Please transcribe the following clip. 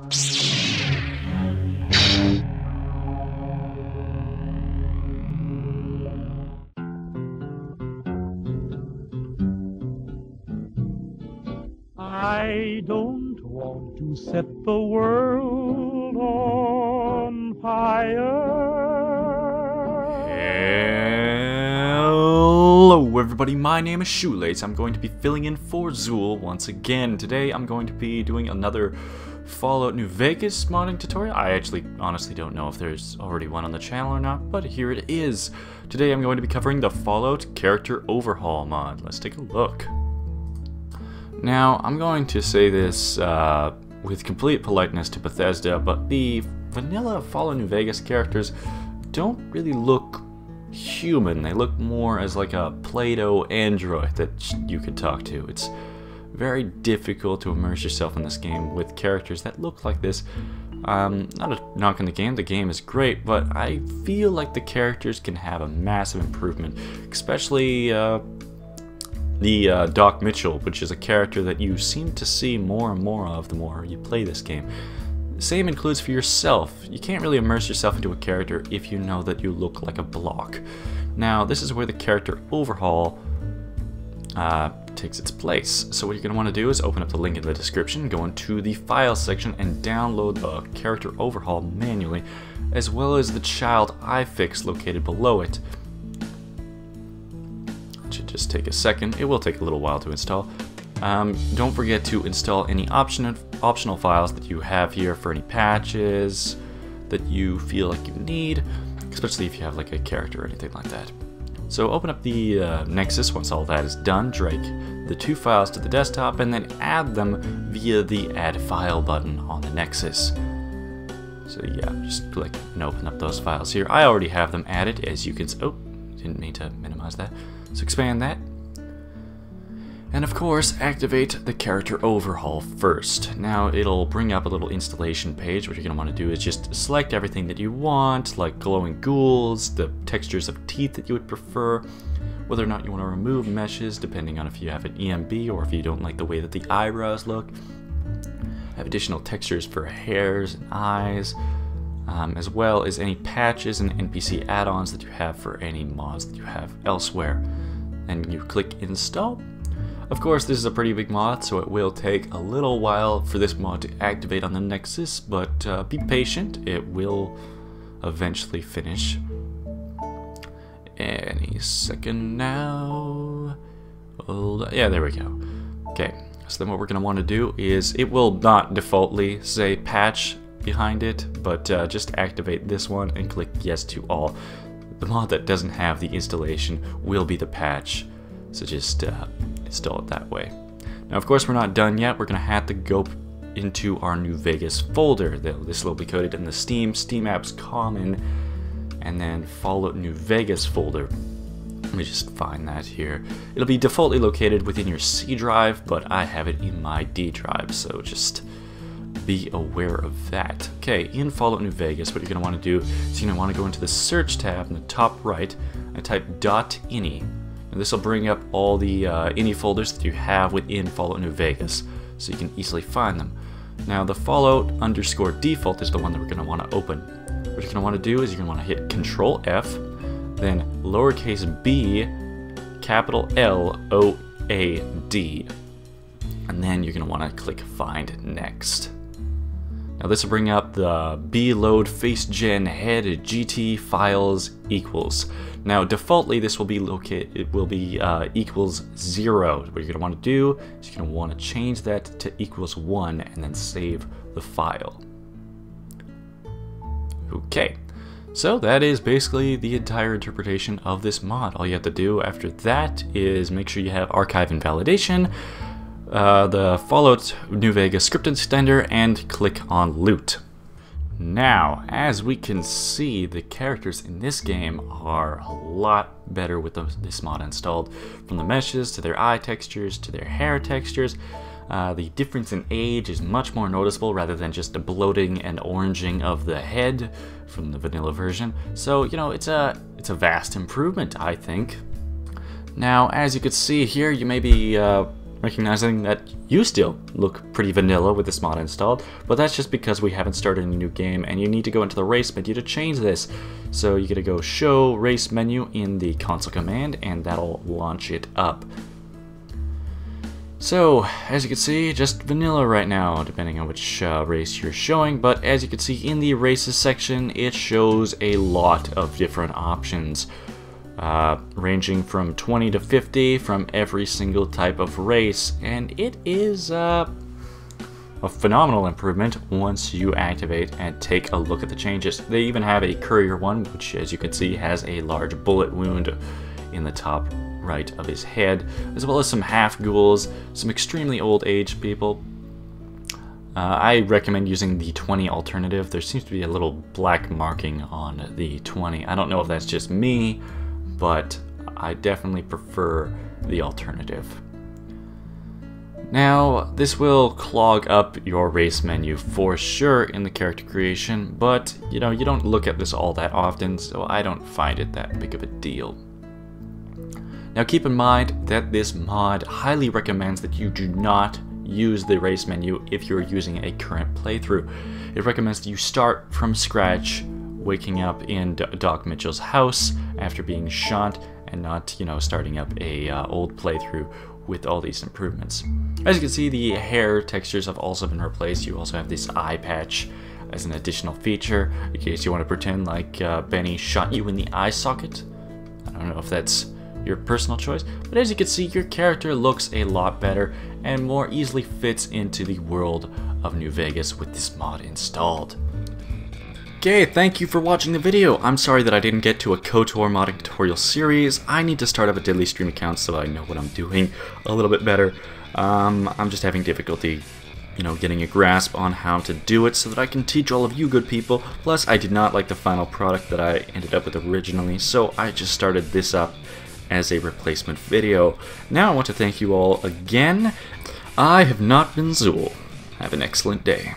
I don't want to set the world on fire. Hello everybody, my name is Shoelace. I'm going to be filling in for Xuul once again. Today I'm going to be doing another Fallout New Vegas modding tutorial. I actually honestly don't know if there's already one on the channel or not, but here it is. Today I'm going to be covering the Fallout Character Overhaul mod. Let's take a look. Now, I'm going to say this with complete politeness to Bethesda, but the vanilla Fallout New Vegas characters don't really look human. They look more as like a Play-Doh android that you could talk to. It's very difficult to immerse yourself in this game with characters that look like this. Not a knock on the game is great, but I feel like the characters can have a massive improvement, especially the Doc Mitchell, which is a character that you seem to see more and more of the more you play this game. Same includes for yourself. You can't really immerse yourself into a character if you know that you look like a block. Now, this is where the Character Overhaul takes its place. So what you're going to want to do is open up the link in the description, go into the file section, and download the Character Overhaul manually, as well as the child iFix located below it. Should just take a second. It will take a little while to install. Don't forget to install any optional files that you have here for any patches that you feel like you need, especially if you have like a character or anything like that. So open up the Nexus once all that is done, drag the two files to the desktop, and then add them via the Add File button on the Nexus. So yeah, just click and open up those files here. I already have them added, as you can see. Oh, didn't mean to minimize that. So expand that. And of course, activate the Character Overhaul first. Now it'll bring up a little installation page. What you're going to want to do is just select everything that you want, like glowing ghouls, the textures of teeth that you would prefer, whether or not you want to remove meshes, depending on if you have an EMB or if you don't like the way that the eyebrows look. Have additional textures for hairs and eyes, as well as any patches and NPC add-ons that you have for any mods that you have elsewhere. And you click install. Of course, this is a pretty big mod, so it will take a little while for this mod to activate on the Nexus, but be patient, it will eventually finish. Any second now. Hold on. Yeah, there we go. Okay, so then what we're going to want to do is, it will not defaultly say patch behind it, but just activate this one and click yes to all. The mod that doesn't have the installation will be the patch, so just install it that way. Now of course we're not done yet. We're going to have to go into our New Vegas folder. This will be coded in the Steam Apps Common, and then Fallout New Vegas folder. Let me just find that here. It'll be defaultly located within your C drive, but I have it in my D drive, so just be aware of that. Okay, in Fallout New Vegas, what you're going to want to do is you're going to want to go into the search tab in the top right and type .ini. And this will bring up all the ini folders that you have within Fallout New Vegas, so you can easily find them. Now the Fallout_default is the one that we're going to want to open. What you're going to want to do is you're going to want to hit Control F, then lowercase b, capital LOAD, and then you're going to want to click Find Next. Now this will bring up the bload facegen head GT files equals. Now defaultly this will be equals 0. What you're going to want to do is you're going to want to change that to equals 1 and then save the file. Okay, so that is basically the entire interpretation of this mod. All you have to do after that is make sure you have archive and validation, the Fallout New Vegas script extender, and click on loot. Now, as we can see, the characters in this game are a lot better with this mod installed. From the meshes, to their eye textures, to their hair textures. The difference in age is much more noticeable rather than just a bloating and oranging of the head from the vanilla version. So, you know, it's a vast improvement, I think. Now, as you can see here, you may be recognizing that you still look pretty vanilla with this mod installed, but that's just because we haven't started a new game and you need to go into the race menu to change this. So you're gonna go show race menu in the console command and that'll launch it up. So, as you can see, just vanilla right now, depending on which race you're showing, but as you can see in the races section, it shows a lot of different options, ranging from 20 to 50 from every single type of race, and it is a phenomenal improvement once you activate and take a look at the changes. They even have a courier one, which as you can see has a large bullet wound in the top right of his head, as well as some half ghouls, some extremely old aged people. I recommend using the 20 alternative. There seems to be a little black marking on the 20. I don't know if that's just me, but I definitely prefer the alternative. Now, this will clog up your race menu for sure in the character creation, but you know, you don't look at this all that often, so I don't find it that big of a deal. Now keep in mind that this mod highly recommends that you do not use the race menu if you're using a current playthrough. It recommends that you start from scratch, waking up in Doc Mitchell's house after being shot, and not, you know, starting up a old playthrough with all these improvements. As you can see, the hair textures have also been replaced. You also have this eye patch as an additional feature in case you want to pretend like Benny shot you in the eye socket. I don't know if that's your personal choice, but as you can see, your character looks a lot better and more easily fits into the world of New Vegas with this mod installed. Okay, thank you for watching the video. I'm sorry that I didn't get to a KOTOR modding tutorial series. I need to start up a daily stream account so I know what I'm doing a little bit better. I'm just having difficulty, you know, getting a grasp on how to do it so that I can teach all of you good people. Plus, I did not like the final product that I ended up with originally, so I just started this up as a replacement video. Now I want to thank you all again. I have not been Xuul. Have an excellent day.